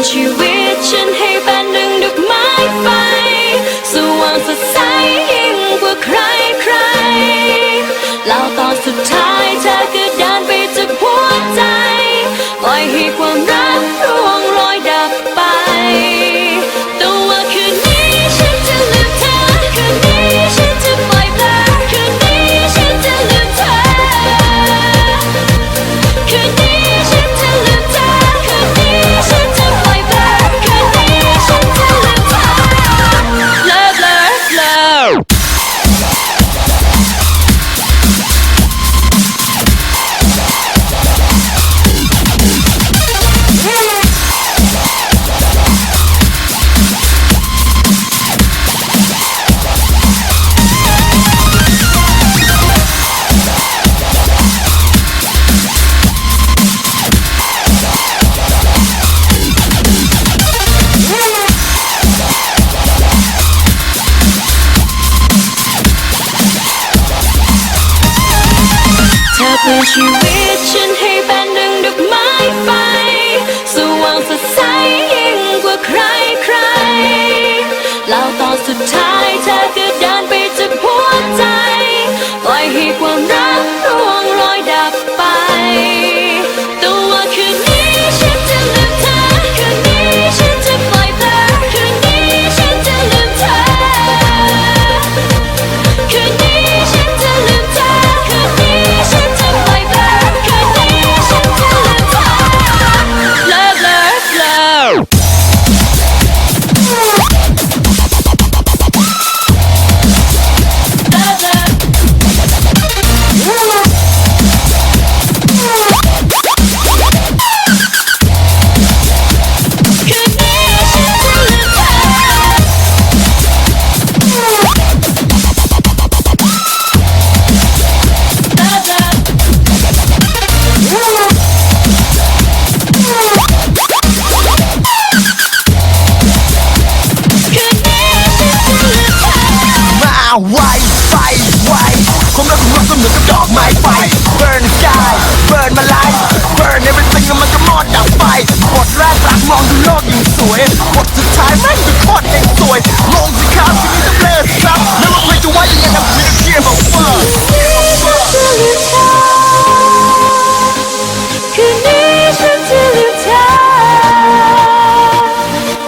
ชีวิตฉันให้เป็นดังดอกไม้ไฟสว่างสดใสยิ่งกว่าใครแล้วตอนสุดท้ายเธอก็เดินไปจากหัวใจปล่อยให้ความรักร่วงโรยดับไปแต่ว่าคืนนี้ฉันจะลืมเธอคืนนี้ฉันจะปล่อยเพลอคืนนี้ฉันจะลืมเธอคืนนี้ฉันจะลืมเธอคืนนี้ฉันจะปล่อยเพลอคืนนี้ฉันจะลืมเธอ Love love loveเธอเปลี่ยนชีวิตฉันให้เป็นดังดอกไม้ไฟสว่างสดใสยิ่งกว่าใครแล้วตอนสุดท้ายเธอก็เดินไปจากหัวใจปล่อยให้ความรักร่วงโรยดับไปแต่ว่าคืนนี้ฉันจะลืมเธอคืนนี้ฉันจะปล่อยเพลอคืนนี้ฉันจะลืมเธอคืนนี้ฉันจะลืมเธอคืนนี้ฉันจะปล่อยเพลอคืนนี้ฉันจะลืมเธอ Love love loveไวไฟไวความรักของเราก็เหมือนกับดอกไม้ไฟ Burn the sky Burn my life Burn everything แล้วมันก็มอดดับไฟบทแรกรักมองดูโลกยิ่งสวยบทสุดท้ายแม่งคือโคตรเองสวยมองสิครับที่นี่จะเลิศครับไม่ว่าใครจะว่ายังไงนะไม่ต้องเชื่อบอกว่าคืนนี้ฉันจะลืมเธอ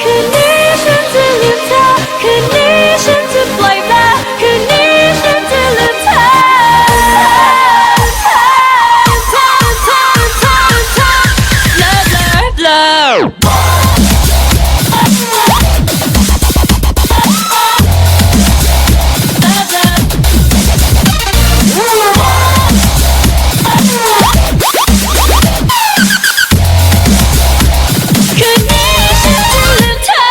คืนนี้ฉันจะลืมเธอคืนนี้ฉันจะปล่อยเพลอคืนนี้ฉันจะลืมเธอ Love love loveคืนนี้ฉันจะลืมเธอ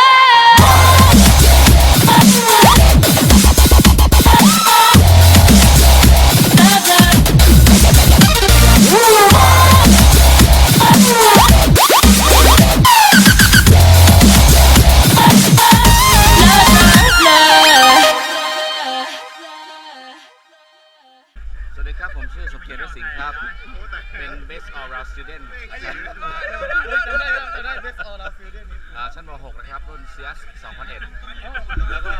สวัสดีครับผมชื่อสมเกียรติสิงห์ครับเป็น Best All Round Student ชั้นBest All Round Student ชั้นม .6 นะครับรุ่น CS 2001แล้วก็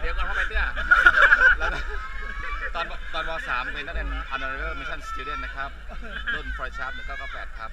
เดี๋ยวก่อนเข้าไปเตี้ยแล้วก็ตอนม .3 เป็นนักเรียน Honorary Mission Student นะครับรุ่น Fresh Sharp 1998ครับ